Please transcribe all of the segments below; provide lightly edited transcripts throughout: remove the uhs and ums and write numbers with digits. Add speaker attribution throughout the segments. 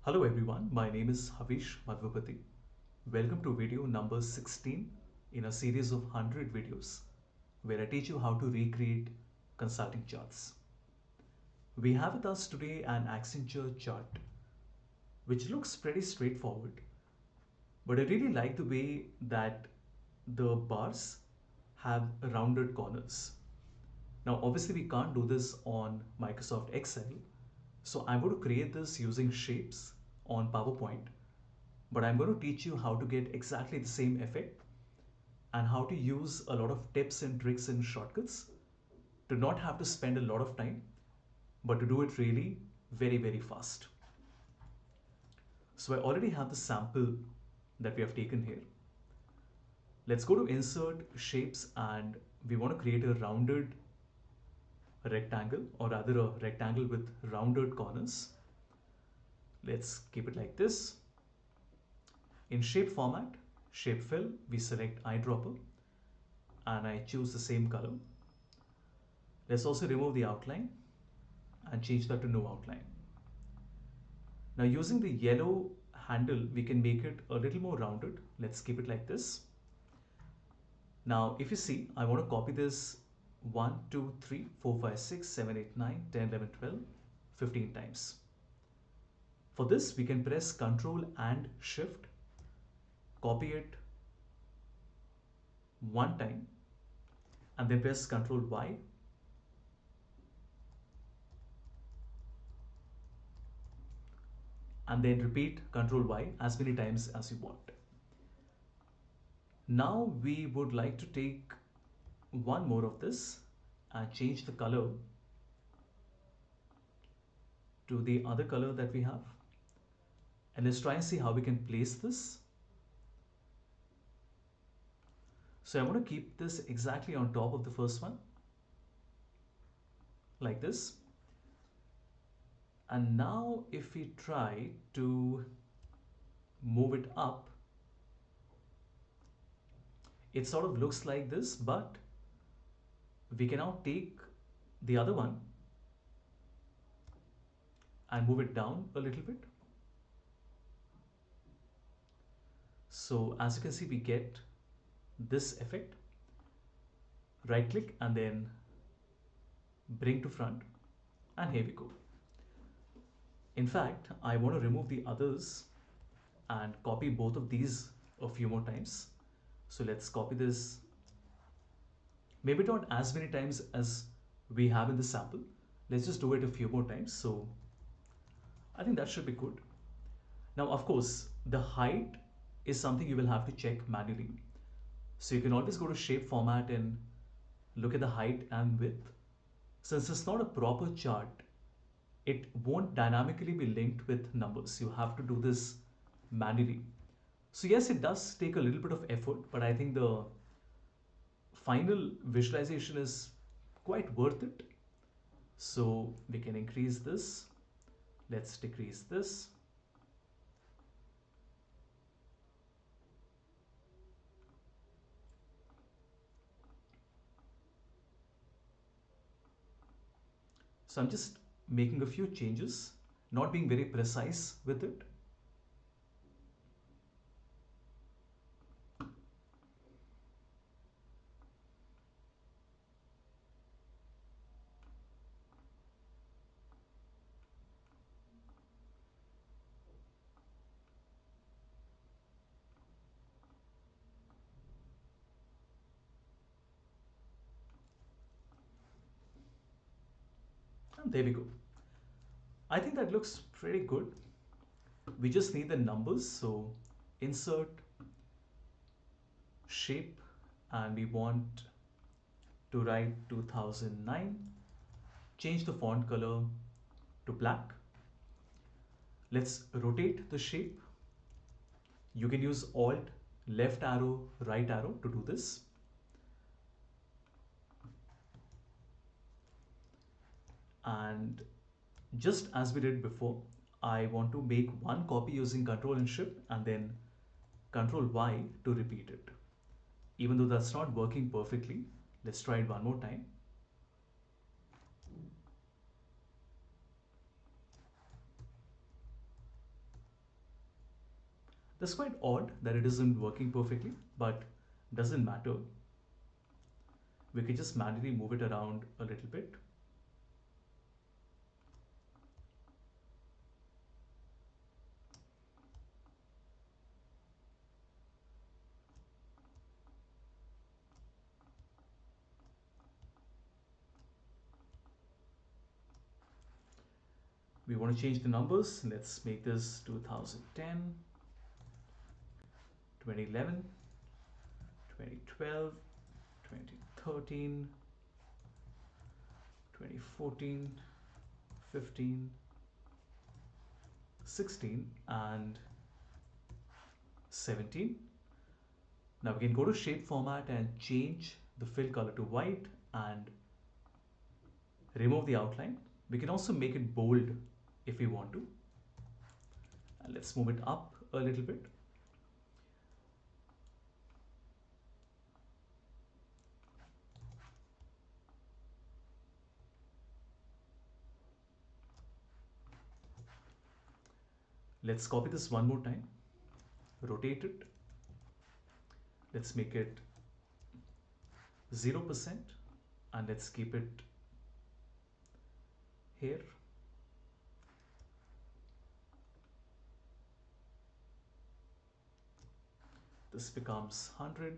Speaker 1: Hello everyone, my name is Havish Madhvapati. Welcome to video number 16 in a series of 100 videos where I teach you how to recreate consulting charts. We have with us today an Accenture chart which looks pretty straightforward, but I really like the way that the bars have rounded corners. Now obviously we can't do this on Microsoft Excel, so I'm going to create this using shapes on PowerPoint, but I'm going to teach you how to get exactly the same effect and how to use a lot of tips and tricks and shortcuts to not have to spend a lot of time, but to do it really very fast. So I already have the sample that we have taken here. Let's go to insert shapes and we want to create a rounded rectangle, or rather a rectangle with rounded corners. Let's keep it like this. In shape format, shape fill, we select eyedropper and I choose the same color. Let's also remove the outline and change that to no outline. Now using the yellow handle, we can make it a little more rounded. Let's keep it like this. Now if you see, I want to copy this 1, 2, 3, 4, 5, 6, 7, 8, 9, 10, 11, 12, 15 times. For this, we can press Ctrl and Shift, copy it one time, and then press Ctrl Y, and then repeat Ctrl Y as many times as you want. Now we would like to take one more of this and change the color to the other color that we have. And let's try and see how we can place this. So I want to keep this exactly on top of the first one, like this. And now if we try to move it up, it sort of looks like this, but we can now take the other one and move it down a little bit. So as you can see, we get this effect. Right click and then bring to front, and here we go. In fact, I want to remove the others and copy both of these a few more times. So let's copy this, maybe not as many times as we have in the sample. Let's just do it a few more times. So I think that should be good. Now, of course, the height is something you will have to check manually. So you can always go to shape format and look at the height and width. Since it's not a proper chart, it won't dynamically be linked with numbers. You have to do this manually. So yes, it does take a little bit of effort, but I think the final visualization is quite worth it. So we can increase this. Let's decrease this. So I'm just making a few changes, not being very precise with it. And there we go. I think that looks pretty good. We just need the numbers. So insert shape and we want to write 2009. Change the font color to black. Let's rotate the shape. You can use Alt, left arrow, right arrow to do this. And just as we did before, I want to make one copy using Ctrl and Shift and then Ctrl Y to repeat it. Even though that's not working perfectly, let's try it one more time. That's quite odd that it isn't working perfectly, but doesn't matter. We can just manually move it around a little bit. We want to change the numbers. Let's make this 2010, 2011, 2012, 2013, 2014, 15, 16, and 17. Now we can go to shape format and change the fill color to white and remove the outline. We can also make it bold if we want to. And let's move it up a little bit. Let's copy this one more time, rotate it. Let's make it 0% and let's keep it here. This becomes 100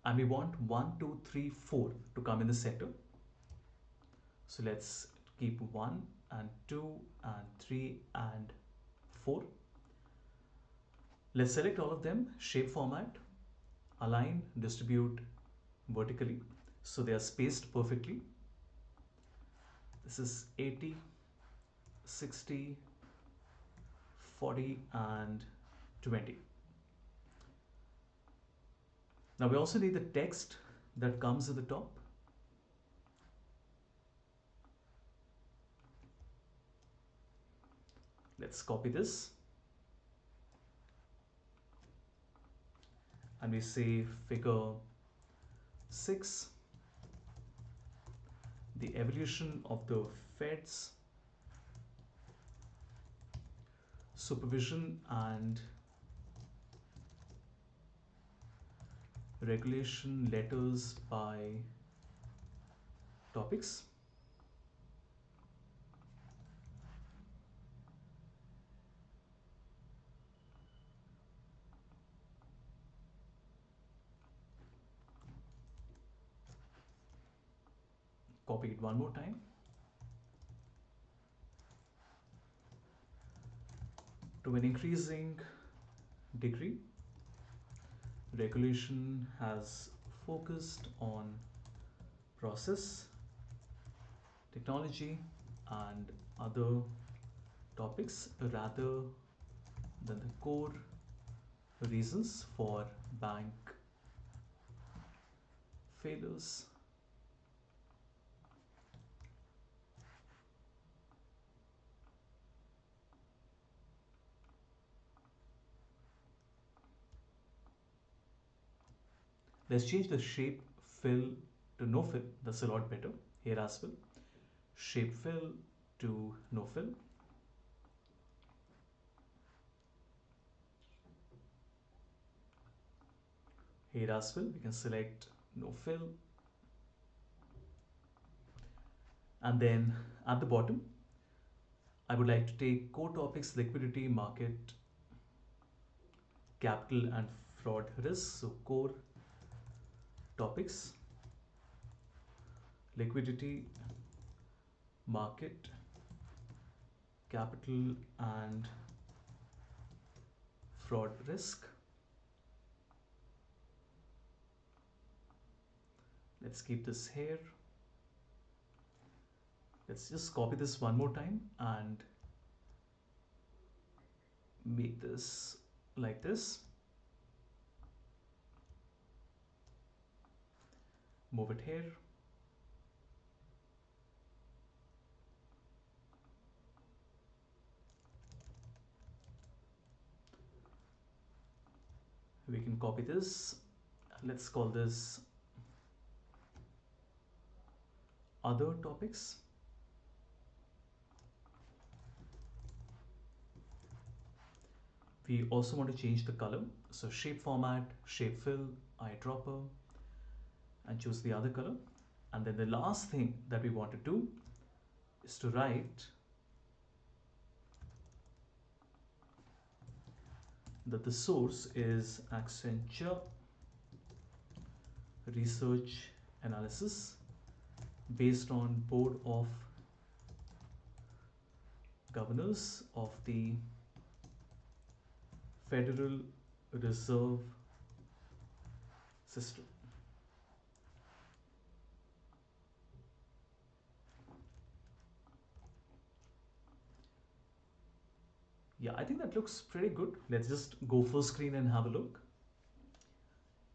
Speaker 1: and we want 1, 2, 3, 4 to come in the center. So let's keep 1 and 2 and 3 and 4. Let's select all of them, shape format, align, distribute vertically so they are spaced perfectly. This is 80, 60, 40 and 20. Now we also need the text that comes at the top. Let's copy this and we say figure 6, the evolution of the Fed's supervision and regulation letters by topics. Copy it one more time. To an increasing degree, regulation has focused on process, technology, and other topics rather than the core reasons for bank failures. Let's change the shape fill to no fill. That's a lot better here as well. Shape fill to no fill. Here as well, we can select no fill. And then at the bottom, I would like to take core topics, liquidity, market, capital, and fraud risk. So core topics, liquidity, market, capital, and fraud risk. Let's keep this here. Let's just copy this one more time and make this like this. Move it here. We can copy this. Let's call this other topics. We also want to change the color. So shape format, shape fill, eyedropper, and choose the other color. And then the last thing that we want to do is to write that the source is Accenture Research Analysis based on Board of Governors of the Federal Reserve System. Yeah, I think that looks pretty good. Let's just go full screen and have a look.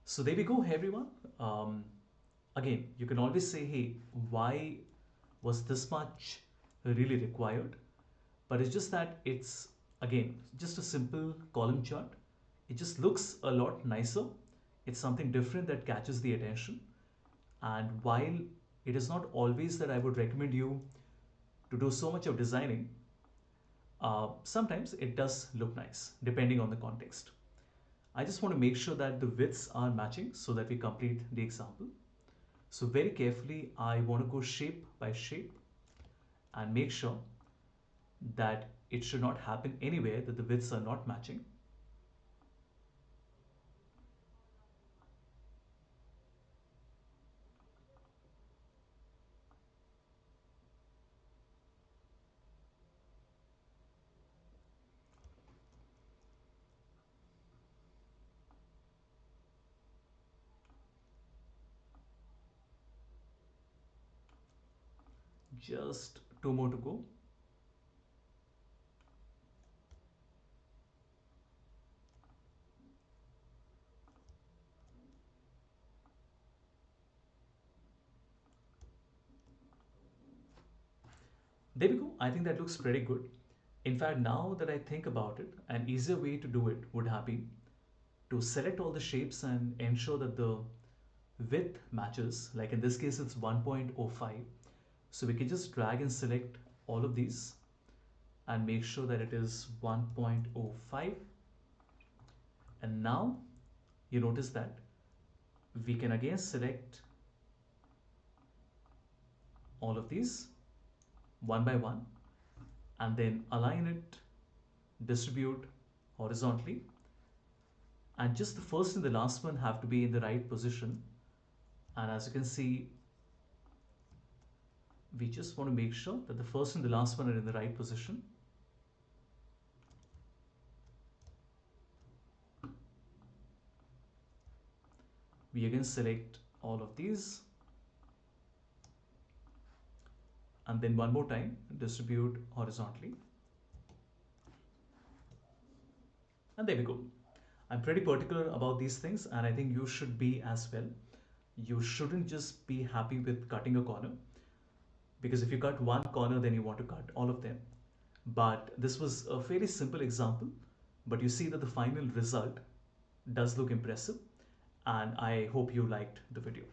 Speaker 1: So there we go, everyone. Again, you can always say, hey, why was this much really required? But it's just that it's, again, just a simple column chart. It just looks a lot nicer. It's something different that catches the attention. And while it is not always that I would recommend you to do so much of designing, sometimes it does look nice depending on the context. I just want to make sure that the widths are matching so that we complete the example. So very carefully, I want to go shape by shape and make sure that it should not happen anywhere that the widths are not matching. Just two more to go. There we go. I think that looks pretty good. In fact, now that I think about it, an easier way to do it would have been to select all the shapes and ensure that the width matches. Like in this case, it's 1.05. So we can just drag and select all of these and make sure that it is 1.05. And now you notice that we can again select all of these one by one and then align it, distribute horizontally, and just the first and the last one have to be in the right position. And as you can see, we just want to make sure that the first and the last one are in the right position. We again select all of these and then one more time distribute horizontally, and there we go. I'm pretty particular about these things, and I think you should be as well. You shouldn't just be happy with cutting a corner, because if you cut one corner then you want to cut all of them. But this was a fairly simple example, but you see that the final result does look impressive, and I hope you liked the video.